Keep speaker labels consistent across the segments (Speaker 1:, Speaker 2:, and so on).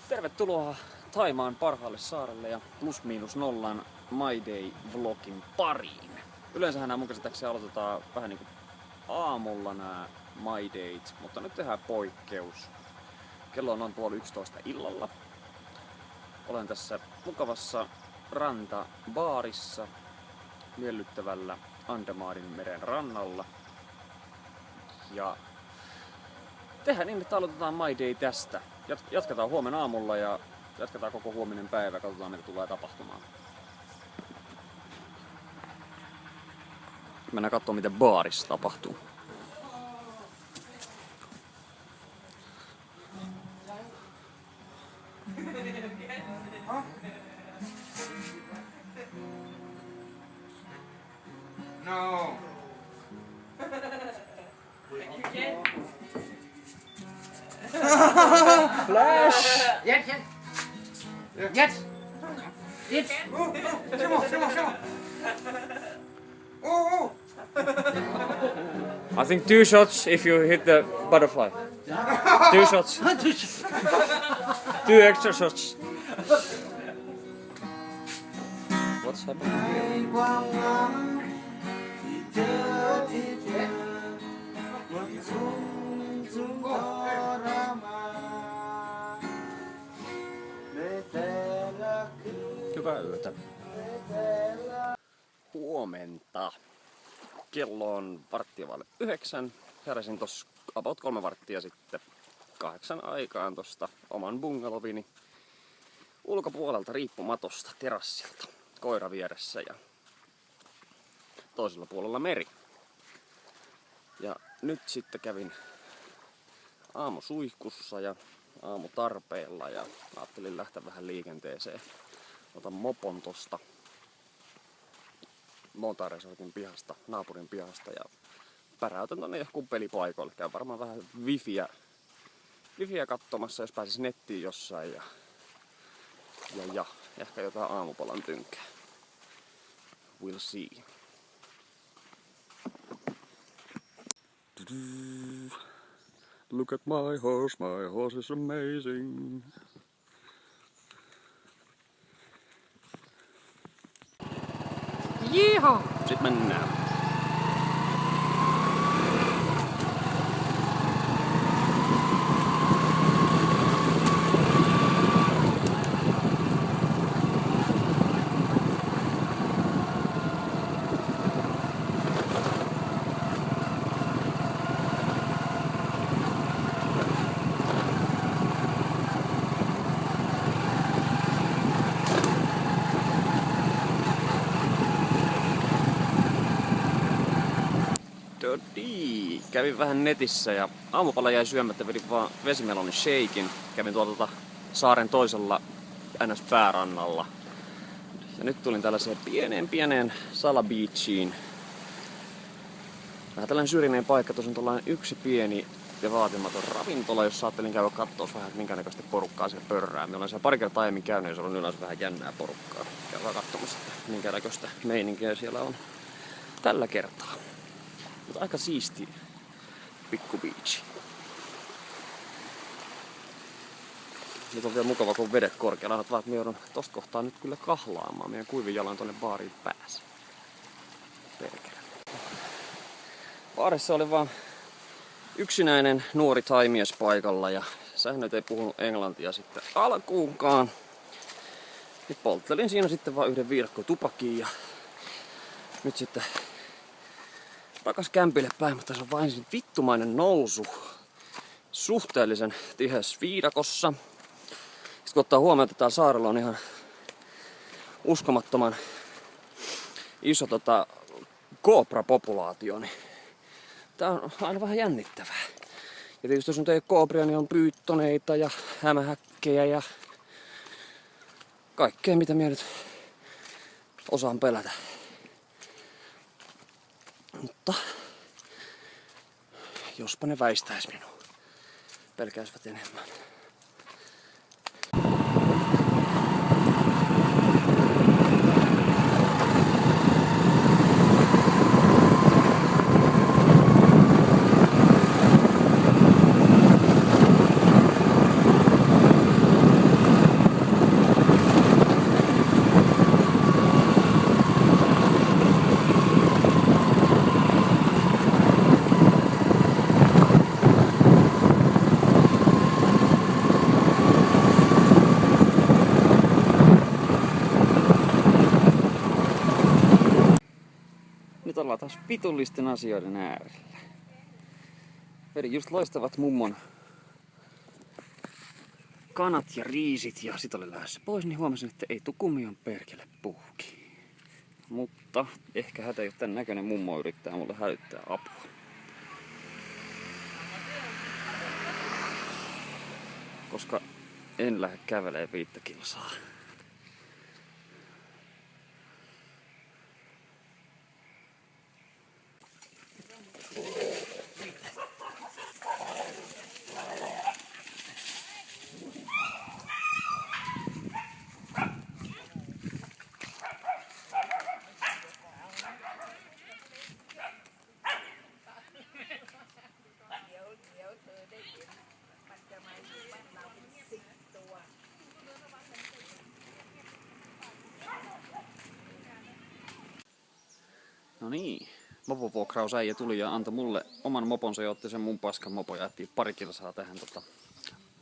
Speaker 1: Tervetuloa Thaimaan parhaalle saarelle ja plus miinus nollan My Day vlogin pariin. Yleensähän nämä mun käsittääkseni aloitetaan vähän niinku aamulla nämä My Dayt, mutta nyt tehdään poikkeus. Kello on noin 10:30 illalla. Olen tässä mukavassa rantabaarissa miellyttävällä Andemanin meren rannalla. Ja tehdään niin, että aloitetaan My Day tästä. Jatketaan huomenna aamulla ja jatketaan koko huominen päivä. Katsotaan mitä tulee tapahtumaan. Mennään katsomaan mitä baarissa tapahtuu.
Speaker 2: No.
Speaker 1: Flash!
Speaker 2: Yes. Yes. Come on. Oh.
Speaker 1: I think 2 shots if you hit the butterfly. 2 shots. 2 extra shots. What's happening here? Hyvää yötä. Huomenta. Kello on 8:15. Heräsin tossa about 3 varttia sitten 8 aikaan tosta oman bungalovini ulkopuolelta riippumatosta terassilta. Koira vieressä ja toisella puolella meri. Ja nyt sitten kävin aamusuihkussa ja aamutarpeella ja ajattelin lähteä vähän liikenteeseen. Otan mopon tosta Montaresortin pihasta, naapurin pihasta ja päräytän tonne johonkin pelipaikoille. Käyn varmaan vähän wifiä katsomassa, jos pääsis nettiin jossain ja ehkä jotain aamupalan tynkää. We'll see. Look at my horse is amazing. Jiho! Sitten mennään. Kävin vähän netissä ja aamupala jäi syömättä, vedin vaan vesimelonin shakein. Kävin tuolta saaren toisella NS-päärannalla. Ja nyt tulin tällaiseen pieneen Sala Beachiin. Vähän tällainen syrjinen paikka, tuossa on tuollainen yksi pieni ja vaatimaton ravintola, jossa ajattelin käydä katsoa vähän, että minkä näköistä porukkaa siellä pörrää. Me olen siellä pari kertaa aiemmin käynyt ja se on yleensä vähän jännää porukkaa. Käydään katsomassa, minkä näköistä meininkiä siellä on tällä kertaa. Mutta aika siisti pikku beach. Nyt on vielä mukava, kun vedet korkealla. Annat vaan, että me joudun tosta kohtaa nyt kyllä kahlaamaan. Meidän kuivin jalan tonne baariin päässä. Perkele. Baarissa oli vaan yksinäinen nuori thaimies paikalla ja säännöt ei puhunut englantia sitten alkuunkaan. Ja polttelin siinä sitten vaan yhden viidakko tupakin ja nyt sitten takas kämpille päin, mutta se on vain vittumainen nousu suhteellisen tiheässä viidakossa. Sitten kun ottaa huomioon, että täällä saarella on ihan uskomattoman iso koopra-populaatio, niin tää on aina vähän jännittävää. Ja tietysti jos nyt ei ole koopria, niin on pyyttoneita ja hämähäkkejä ja kaikkea mitä minä nyt osaan pelätä. Mutta jospa ne väistäis minua. Pelkäisivät enemmän. ollaan taas vitullisten asioiden äärellä. Vedin just loistavat mummon kanat ja riisit ja sit olin lähdössä pois, niin huomasin, että ei tuu kummion perkele puhki. Mutta ehkä hätä ei ole tän näköinen mummo yrittää mulle hälyttää apua. Koska en lähde kävelee 5 kilsaa. No niin, mopovuokrausäijä tuli ja antoi mulle oman moponsa ja otti sen mun paskan mopo ja jättiin 2 kilsaa tähän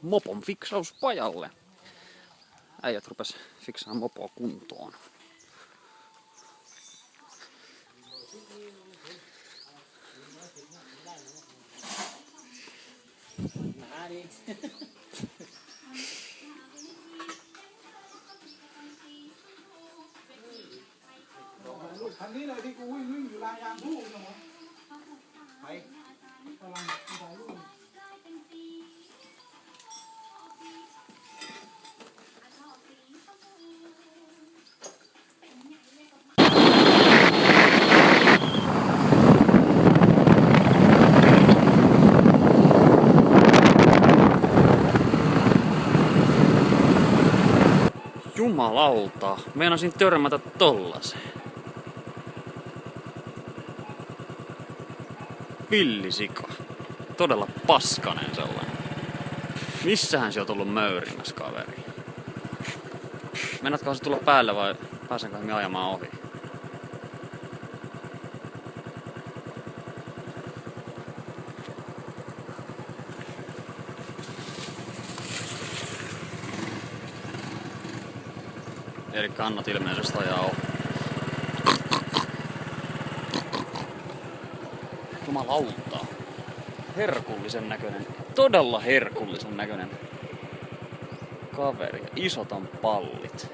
Speaker 1: mopon fiksauspajalle. Äijät rupes fiksaamaan mopoa kuntoon.
Speaker 3: Thằngนี้เลยที่กูวิ่งอยู่ลานยางผู้นะมั้งไปกำลังถ่ายรูป
Speaker 1: Jumalauta, meinasin törmätä tollaseen. Villisika. Todella paskanen sellainen. Missähän se on tullut möyrimässä, kaveri? Mennätköhän se tulla päälle vai pääsenkö me ajamaan ohi? Eli kannat ilmeisesti ajaa ohi. Jumalauta. Herkullisen näköinen. Todella herkullisen näköinen kaveri. Isot on pallit.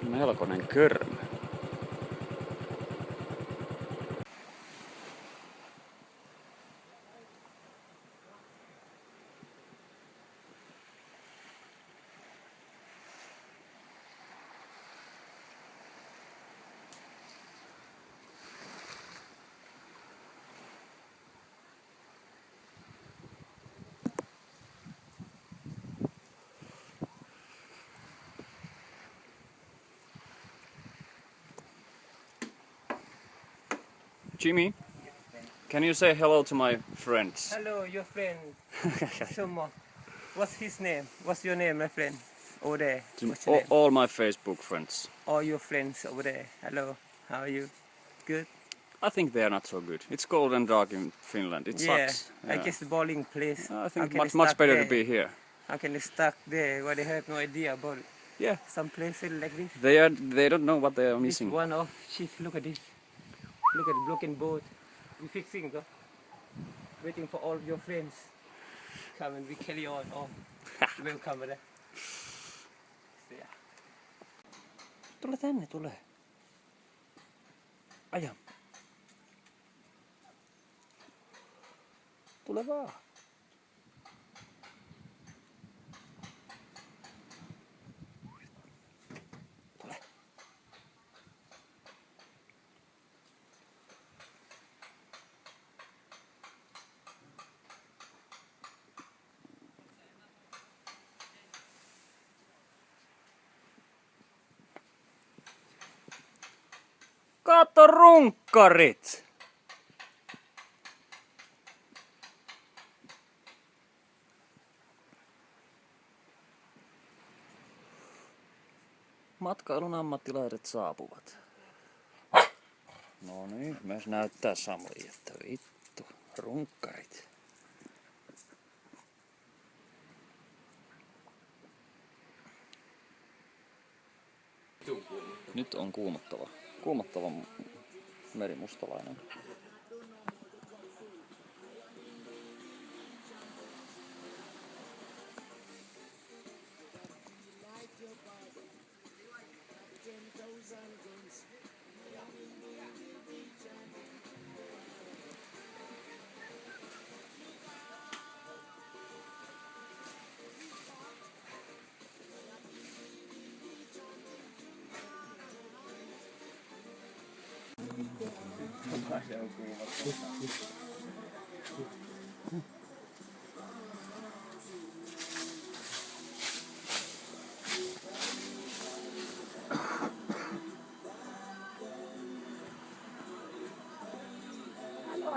Speaker 1: Melkoinen körmö. Jimmy, can you say hello to my friends?
Speaker 4: Hello, your friend. Someone. What's his name? What's your name, my friend? Over there. What's your name?
Speaker 1: All my Facebook friends.
Speaker 4: All your friends over there. Hello. How are you? Good?
Speaker 1: I think they are not so good. It's cold and dark in Finland. It sucks.
Speaker 4: I guess the bowling place.
Speaker 1: I think much better to be here.
Speaker 4: How can they stuck there? Well, they have no idea about it.
Speaker 1: Yeah.
Speaker 4: Some places like this.
Speaker 1: They don't know what they are missing.
Speaker 4: This one off. Look at this. Look at the broken boat. We fixing though. Waiting for all your friends. Come and we carry on. Oh, welcome there. Yeah.
Speaker 1: Tule tänne, tule. Aja. Tule vaan. Tule. Kato runkkarit! Matkailun ammattilaiset saapuvat. No niin, myös näyttää Samuli, että vittu, runkkarit. Nyt on kuumottava. Kuumottava merimustalainen.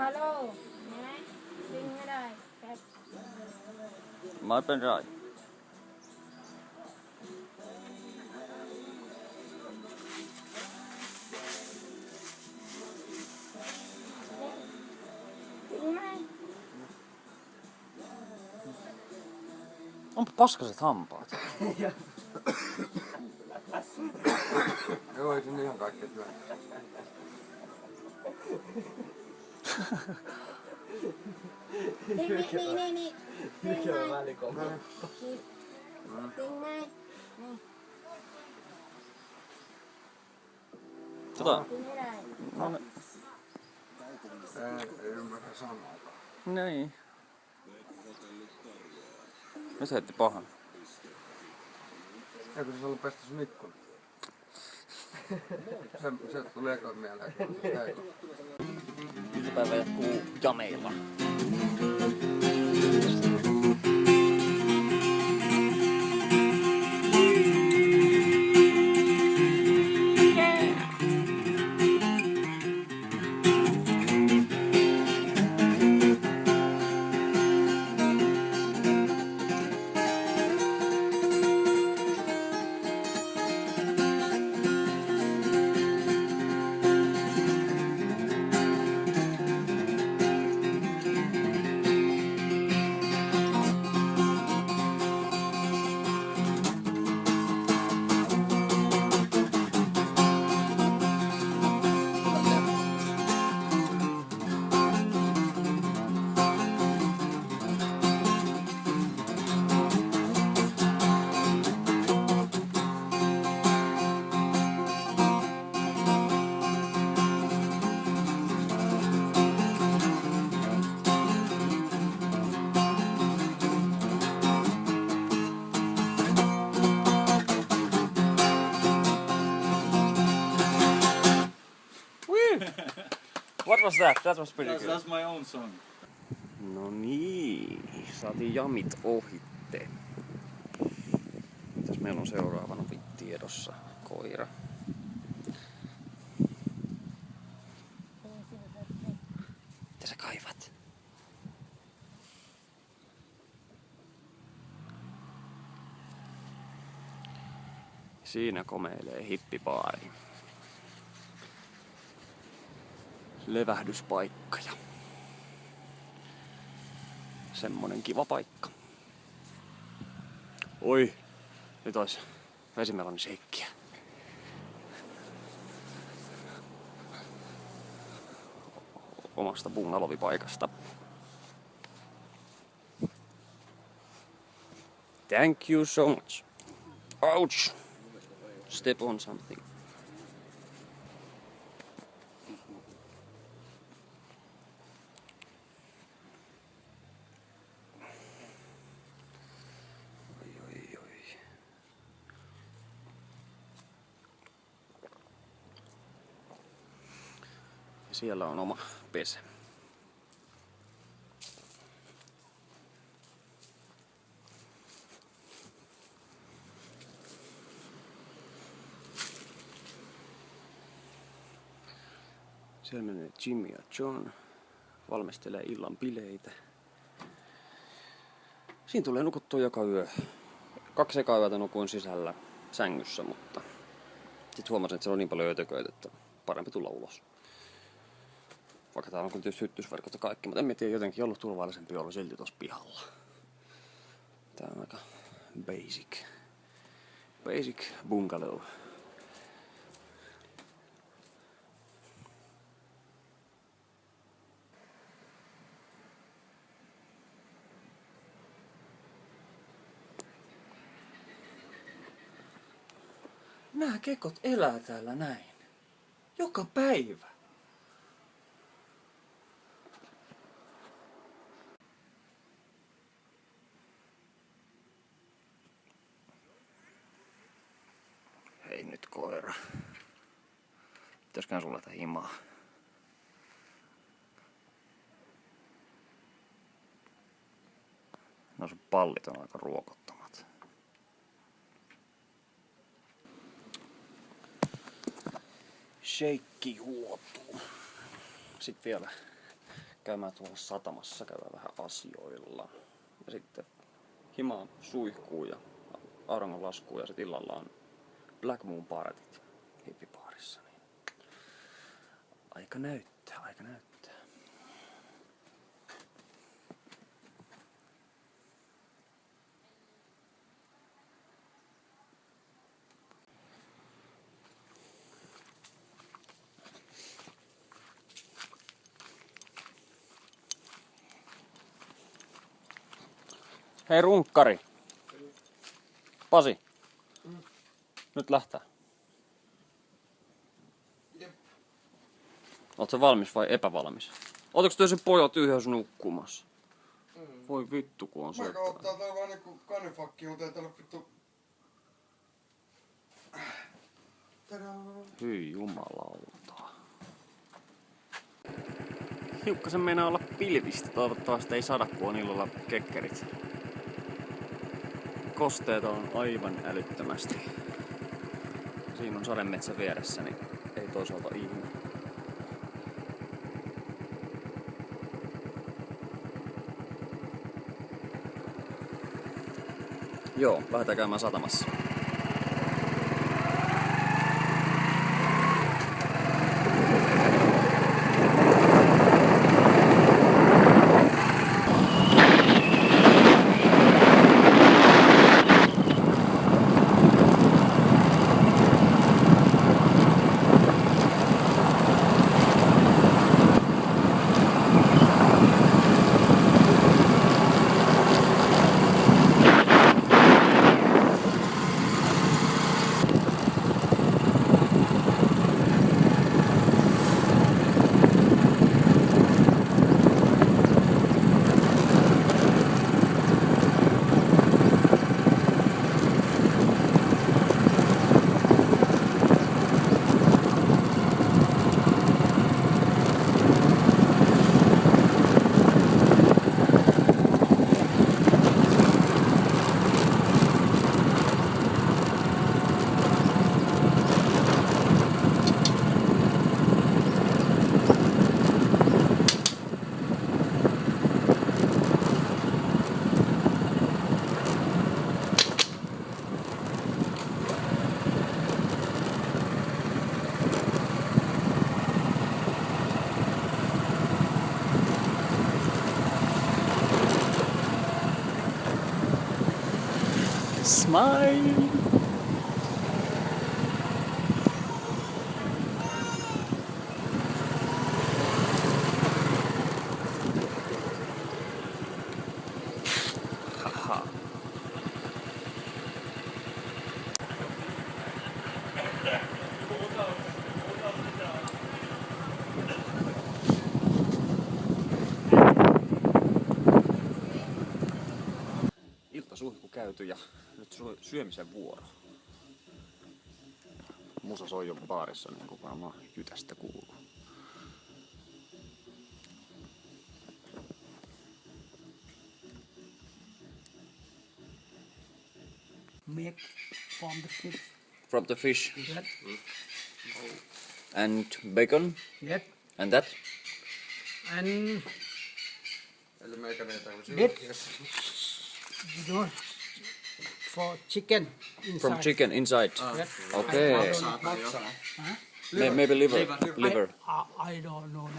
Speaker 5: ฮัลโหลนะดึงไม่ได้แป๊บ
Speaker 1: ไม่เป็นไร
Speaker 5: ดึงไหม
Speaker 1: Onpa paskaset hampaat.
Speaker 2: Joo, ei sinne ihan kaikkea työ.
Speaker 5: Niin.ดึงไหมดึงไหม
Speaker 1: Tota,
Speaker 5: ดึงไม่ได้
Speaker 1: no,
Speaker 2: Ei ymmärrä sanoa.
Speaker 1: niin. Nyt se heitti pahan.
Speaker 2: Eikö se ollut pestä sun ikkuna? Se tuli eka mieleen.
Speaker 1: Iltapäivä jatkuu jameilla. What was that? That was pretty good.
Speaker 6: That's my own song.
Speaker 1: No niin, saatiin jamit ohitte. Mitäs meillä on seuraavana tiedossa? Koira. Mitä sä kaivat? Siinä komeilee hippibaari. Levähdyspaikka ja semmonen kiva paikka. Oi, nyt ois vesimeloni sheikkiä. Omasta bungalovipaikasta. Thank you so much. Ouch! Step on something. Siellä on oma pesä. Siellä menee Jimmy ja John. Valmistelee illan bileitä. Siinä tulee nukuttua joka yö. 2 ekaa yötä nukuin sisällä sängyssä, mutta sitten huomasin, että siellä on niin paljon ötököitä, että parempi tulla ulos. Vaikka täällä on kyllä tietysti hyttysverkot ja kaikki, mutta en tiedä, jotenkin ollut turvallisempi olla silti tossa pihalla. Tää on aika basic bungalow. Nämä kekot elää täällä näin. Joka päivä. Hei nyt koira. Pitäisikään sulle tätä himaa? No sun pallit on aika ruokottomat. Sheikki juotuu. Sitten vielä käymään tuolla satamassa, käydään vähän asioilla. Ja sitten himaa suihkuu ja auringonlaskuu ja sitten illalla on Black Moon partit hippipaarissa. Niin aika näyttää, aika näyttää. Hei runkkari. Pasi. Nyt lähtee. Ootko valmis vai epävalmis? Ootko te se pojat yhdessä nukkumassa? Voi vittu kun on
Speaker 2: Mä ottaa tää vaan niinku kanifakki, mutta ei täällä vittu... Tadaa!
Speaker 1: Hyi jumalauta. Hiukkasen meinaa olla pilvistä. Toivottavasti ei sada, kun on illalla kekkerit. Kosteita on aivan älyttömästi. Siinä on sademetsä vieressä, niin ei toisaalta ihme. Joo, lähdetään käymään satamassa. Smile! Haha. Iltasuihku käyty ja nyt syömisen vuoro. Musa soi jo baarissa, niin kuin varmaan Jytästä kuuluu.
Speaker 3: Make from the fish.
Speaker 1: From the fish.
Speaker 3: Yes.
Speaker 1: And bacon.
Speaker 3: Yes.
Speaker 1: And that.
Speaker 3: And
Speaker 2: Eli meikäneitä on syy.
Speaker 3: Dit. You know, for chicken inside.
Speaker 1: From chicken inside.
Speaker 3: Yes.
Speaker 1: Okay. Maybe liver.
Speaker 3: I don't know.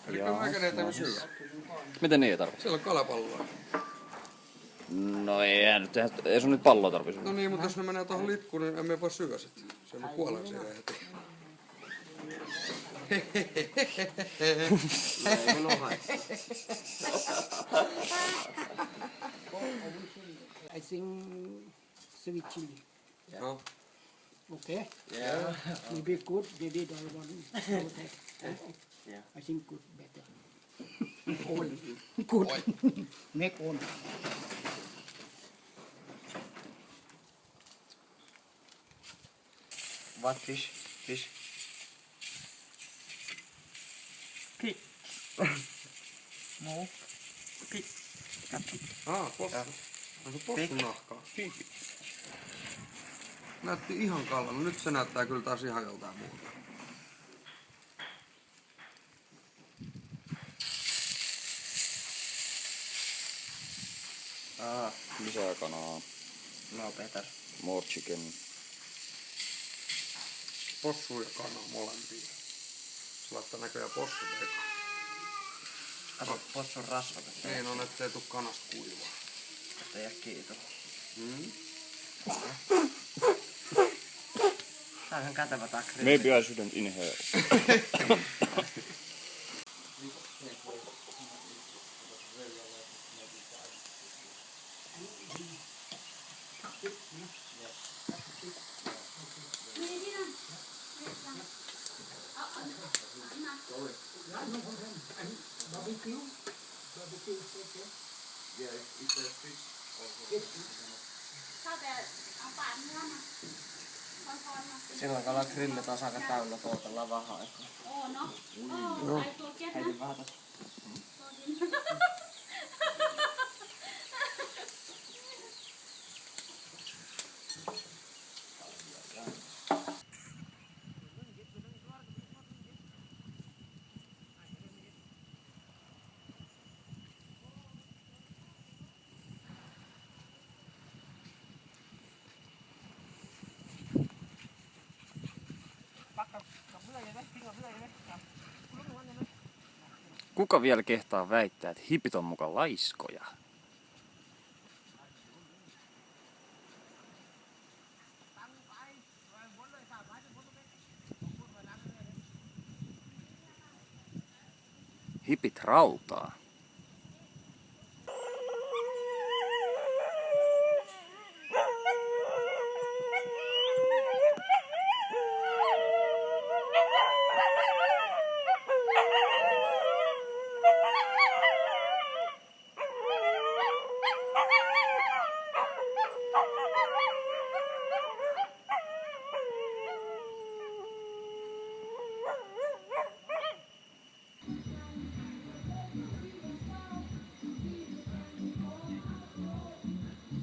Speaker 2: Eli meikäneitä on syy.
Speaker 1: Miten niin ei tarvitse?
Speaker 2: Siellä on kalapalloa.
Speaker 1: No ei sun nyt palloa tarvitse.
Speaker 2: No niin, mutta jos ne menee tuohon litkuun, niin emme voi syödä sitä. Se on kuolee siihen heti. Ei mun oha.
Speaker 3: I think sweet chili.
Speaker 2: No.
Speaker 3: Okay.
Speaker 2: Yeah.
Speaker 3: Maybe good. They did all one.
Speaker 4: Yeah.
Speaker 3: I think good better. Own. Good. Make own.
Speaker 4: What fish? Fish. Pig. No. Pig.
Speaker 2: Possu. On se possun nahkaa. Näytti ihan kallalta. Nyt se näyttää kyllä taas ihan joltain muuta.
Speaker 1: Lisää kanaa.
Speaker 4: No better.
Speaker 1: More chicken.
Speaker 2: Possu ja kana molempia. Se laittaa näköjään possu eka.
Speaker 4: Kato, possun rasvat.
Speaker 2: Niin on, ettei tuu kanasta kuivaa.
Speaker 4: Että ei jää kiito. Tää on ihan kätevä tää grilli.
Speaker 1: Maybe I shouldn't inhale.
Speaker 3: Barbecue. Barbecue.
Speaker 4: Silloin kun ollaan grilli taas aika täynnä, tuotellaan vähän aikaa. Heitin vähän tästä.
Speaker 1: Kuka vielä kehtaa väittää, että hipit on muka laiskoja? Hipit rautaa.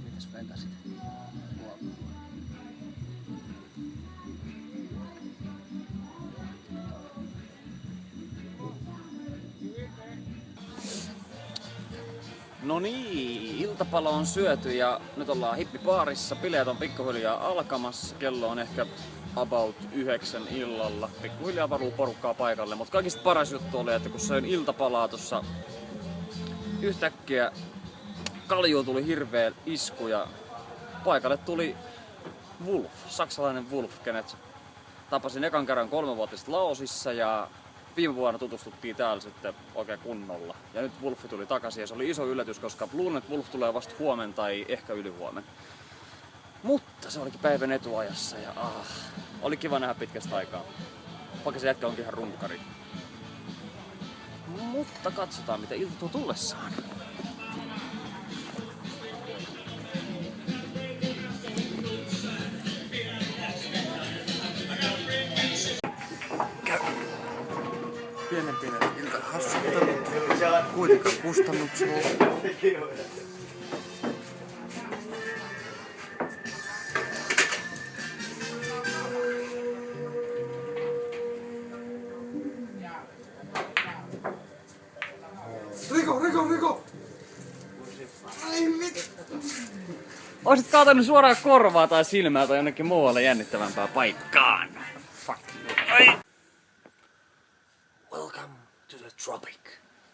Speaker 4: Mitäs vetäsit?
Speaker 1: No niin, iltapalo on syöty ja nyt ollaan hippibaarissa. Bileet on pikkuhiljaa alkamassa. Kello on ehkä about 9 illalla. Pikkuhiljaa valuu porukkaa paikalle, mutta kaikista paras juttu oli, että kun söin iltapalaa tuossa yhtäkkiä kaljuun tuli hirveä isku ja paikalle tuli Wolf, saksalainen Wolf, kenet tapasin ekan kerran 3-vuotiaista Laosissa ja viime vuonna tutustuttiin täällä sitten oikein kunnolla. Ja nyt Wolfi tuli takaisin ja se oli iso yllätys, koska luulen, että Wolf tulee vasta huomenna tai ehkä ylihuomenna. Mutta se olikin päivän etuajassa ja oli kiva nähdä pitkästä aikaa. Vaikka se jätkä onkin ihan runkari. Mutta katsotaan mitä ilta tuo tullessaan.
Speaker 2: Pienen iltahassuttelu. Kuitenkaan kustannuksella. Riko! Ai mit?
Speaker 1: Oisit kaatanut suoraan korvaa tai silmää tai jonnekin muualle jännittävämpään paikkaan. Fuck. Ai.
Speaker 6: Welcome to the tropic,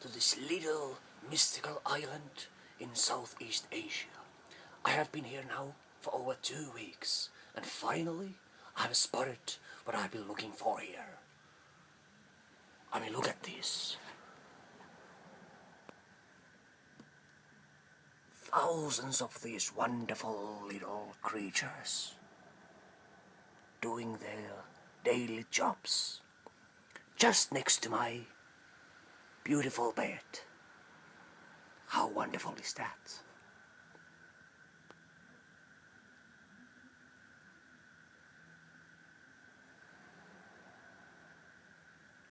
Speaker 6: to this little mystical island in Southeast Asia. I have been here now for over 2 weeks, and finally I have spotted what I've been looking for here. I mean, look at this. Thousands of these wonderful little creatures doing their daily jobs just next to my beautiful bed. How wonderful is that?